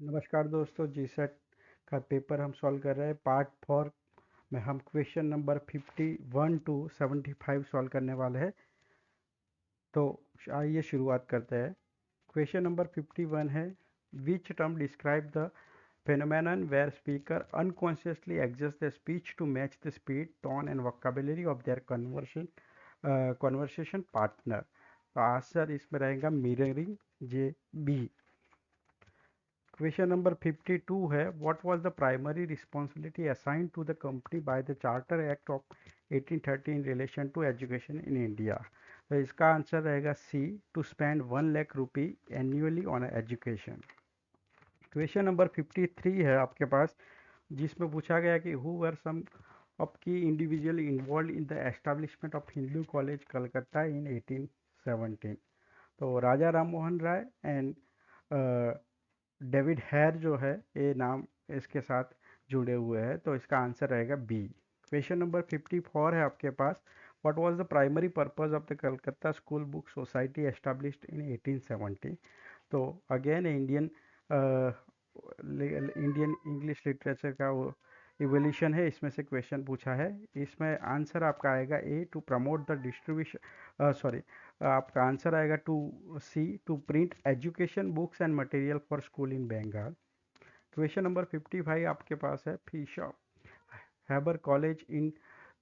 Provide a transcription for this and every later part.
नमस्कार दोस्तों, जी सेट का पेपर हम सॉल्व कर रहे हैं। पार्ट 4 में हम क्वेश्चन नंबर 51 टू 75 सॉल्व करने वाले हैं। तो आइए शुरुआत करते हैं। क्वेश्चन नंबर 51 है, which term describe the phenomenon where speaker unconsciously adjust their speech to match the speed, tone and vocabulary of their conversation partner। तो आंसर इसमें रहेगा मिररिंग, जे बी। Question number 52 है, what was the primary responsibility assigned to the company by the Charter Act of 1830 in relation to education in India। तो इसका answer रहेगा C, to spend 1 lakh rupee annually on education. Question number 53 है आपके पास, जिसमें पूछा गया कि who were some of the individual involved in the establishment of Hindu college Calcutta in 1817। तो Raja Ram Mohan Roy and David Hare जो है, ये नाम इसके साथ जुड़े हुए हैं। तो इसका आंसर रहेगा बी। क्वेश्चन नंबर 54 है आपके पास, what was the primary purpose of the Calcutta school book society established in 1870। तो अगेन इंडियन इंग्लिश लिटरेचर का वो इवोल्यूशन है, इसमें से क्वेश्चन पूछा है। इसमें आंसर आपका आएगा A, to promote the distribution, sorry, आपका आंसर आएगा to C, to print education books and material for school in Bengal. Question number 55 आपके पास है, bishop heber college in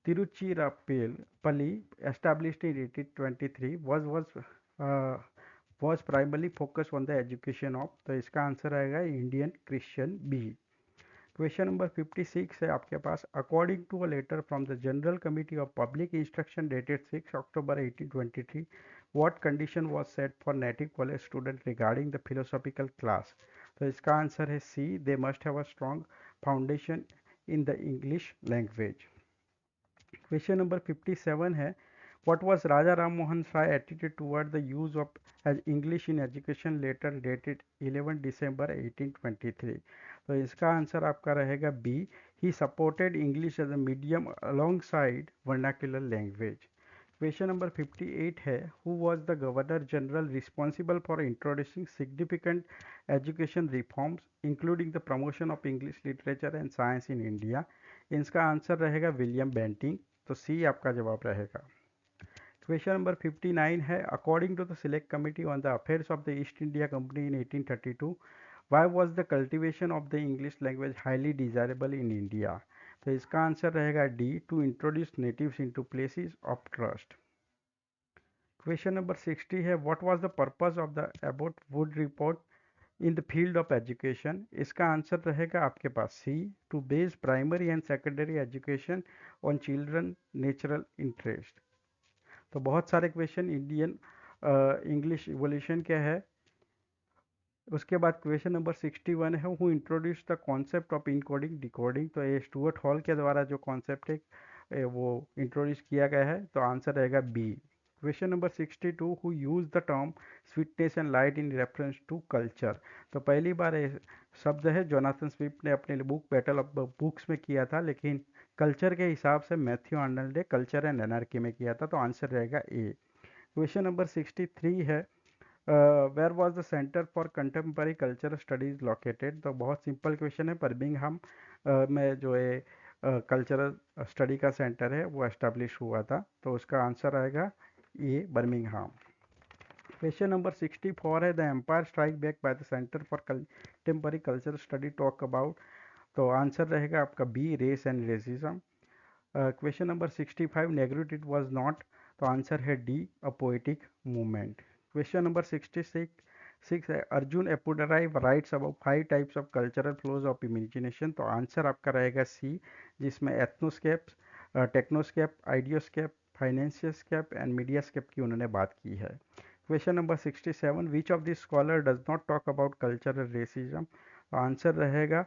Tiruchirappalli established in 1823 was primarily focused on the education of। तो इसका answer आएगा Indian Christian B. Question number 56 है आपके पास, according to a letter from the general committee of public instruction dated 6 October 1823, what condition was set for native college student regarding the philosophical class. तो इसका answer है C, they must have a strong foundation in the English language. Question number 57 है, what was Raja Ram Mohan Rai attitude toward the use of English in education letter dated 11 December 1823। तो इसका answer आपका रहेगा B, he supported English as a medium alongside vernacular language। Question number 58 है, who was the governor general responsible for introducing significant education reforms including the promotion of English literature and science in India. इसका answer रहेगा William Bentinck. तो C आपका जवाब रहेगा। Question number 59 है, according to the select committee on the affairs of the East India Company in 1832, why was the cultivation of the English language highly desirable in India. तो इसका answer रहेगा D, to introduce natives into places of trust. Question number 60 है, what was the purpose of the about wood report in the field of education. इसका answer रहेगा आपके पास C, to base primary and secondary education on children natural interest. तो बहुत सारे question Indian English evolution के है। उसके बाद क्वेश्चन नंबर 61 है, who introduce the concept of encoding decoding. तो ये स्टुअर्ट हॉल के द्वारा जो कॉन्सेप्ट है वो इंट्रोड्यूस किया गया है। तो आंसर रहेगा B. Question number 62, who use the term sweetness and light in reference to culture. तो पहली बार ये शब्द है जोनाथन स्विफ्ट ने अपने बुक बैटल ऑफ बुक्स में किया था, लेकिन कल्चर के हिसाब से मैथ्यू आर्नल्ड ने कल्चर एंड एनआरकी में किया था। तो आंसर रहेगा ए। क्वेश्चन नंबर 63 है, where was the centre for contemporary cultural studies located. तो बहुत सिंपल क्वेश्चन है, बर्मिंघम में जो है कल्चरल स्टडी का सेंटर है वो एस्टेब्लिश हुआ था। तो उसका आंसर आएगा ए, बर्मिंघम। क्वेश्चन नंबर 64 है, the empire strike back by the centre for contemporary cultural study talk about. तो आंसर रहेगा आपका B, race and racism. Question number 65, negritude was not. तो आंसर है D, a poetic movement. Question number 66 है, Arjun Appadurai writes about 5 types of cultural flows of imagination. तो answer आपका रहेगा सी, जिसमें एथनोस्केप्स, टेक्नोस्केप, आइडियोस्केप, फाइनेंशियस्केप एंड मीडियास्केप की उन्होंने बात की है। Question number 67, which of this scholar does not talk about cultural racism. तो आंसर रहेगा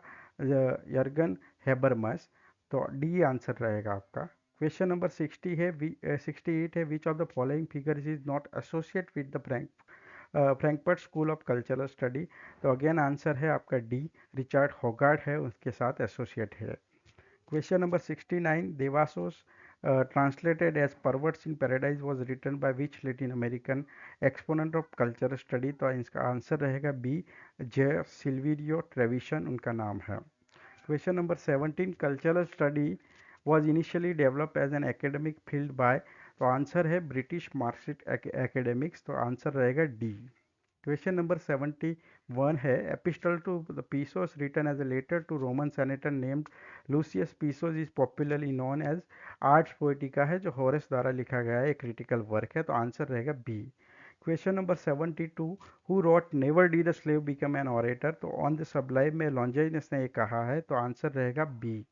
यर्गन हेबरमस। तो डी आंसर रहेगा आपका। क्वेश्चन नंबर 68 है, which of the following figures is not associate with the Frankfurt school of cultural study. तो again answer है आपका D, Richard Hoggard है उसके साथ एसोसिएट है। Question number 69, देवासोस translated as Perverts in Paradise was written by which Latin American exponent of cultural study? तो इसका answer रहेगा बी, जे सिल्वीरियो ट्रेविसन उनका नाम है। Question number 17, cultural study was initially developed as an academic field by, तो answer है British Marxist academics, तो answer रहेगा डी। क्वेश्चन नंबर 71 है, epistle to the Pisos written as a letter to Roman senator named Lucius Pisos is popularly known as Ars Poetica है, जो Horace द्वारा लिखा गया है, एक क्रिटिकल वर्क है, तो आंसर रहेगा B. Question number 72, who wrote never D the slave become an orator, तो ऑन द सबलाइम में लॉन्जाइनस ने ये कहा है, तो आंसर रहेगा B.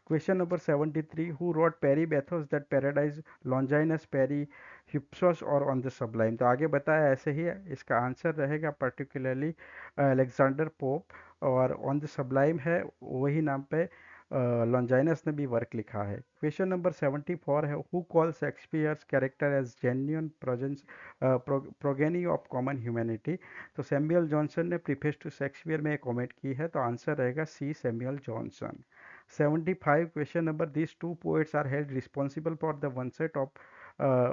Question number 73, who wrote peri bathos that paradise Longinus peri hypsous और ऑन द सबलाइम, तो आगे बताया ऐसे ही इसका आंसर रहेगा पर्टिकुलरली अलेक्जेंडर पोप, और ऑन द सबलाइम है वही नाम पे लॉन्जाइनस ने भी वर्क लिखा है। क्वेश्चन नंबर 74 है, who call Shakespeare's character as genuine progeny of common humanity, तो सैमुअल जॉनसन ने प्रीफेस टू शेक्सपियर में एक कमेंट की है, तो आंसर रहेगा C, Samuel Johnson. 75 question number, this two poets are held responsible for the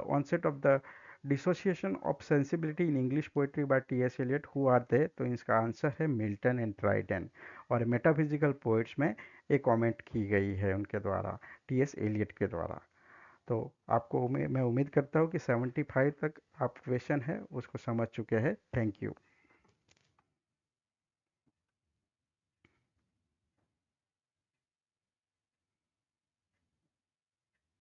onset of the dissociation of sensibility in English poetry by T.S. Eliot, who are they, तो इसका answer है Milton and Dryden, और metaphysical poets में एक comment की गई है उनके द्वारा, टी.एस. एलियट के द्वारा। तो आपको मैं उम्मीद करता हूँ कि 75 तक आप क्वेश्चन है उसको समझ चुके हैं। Thank you.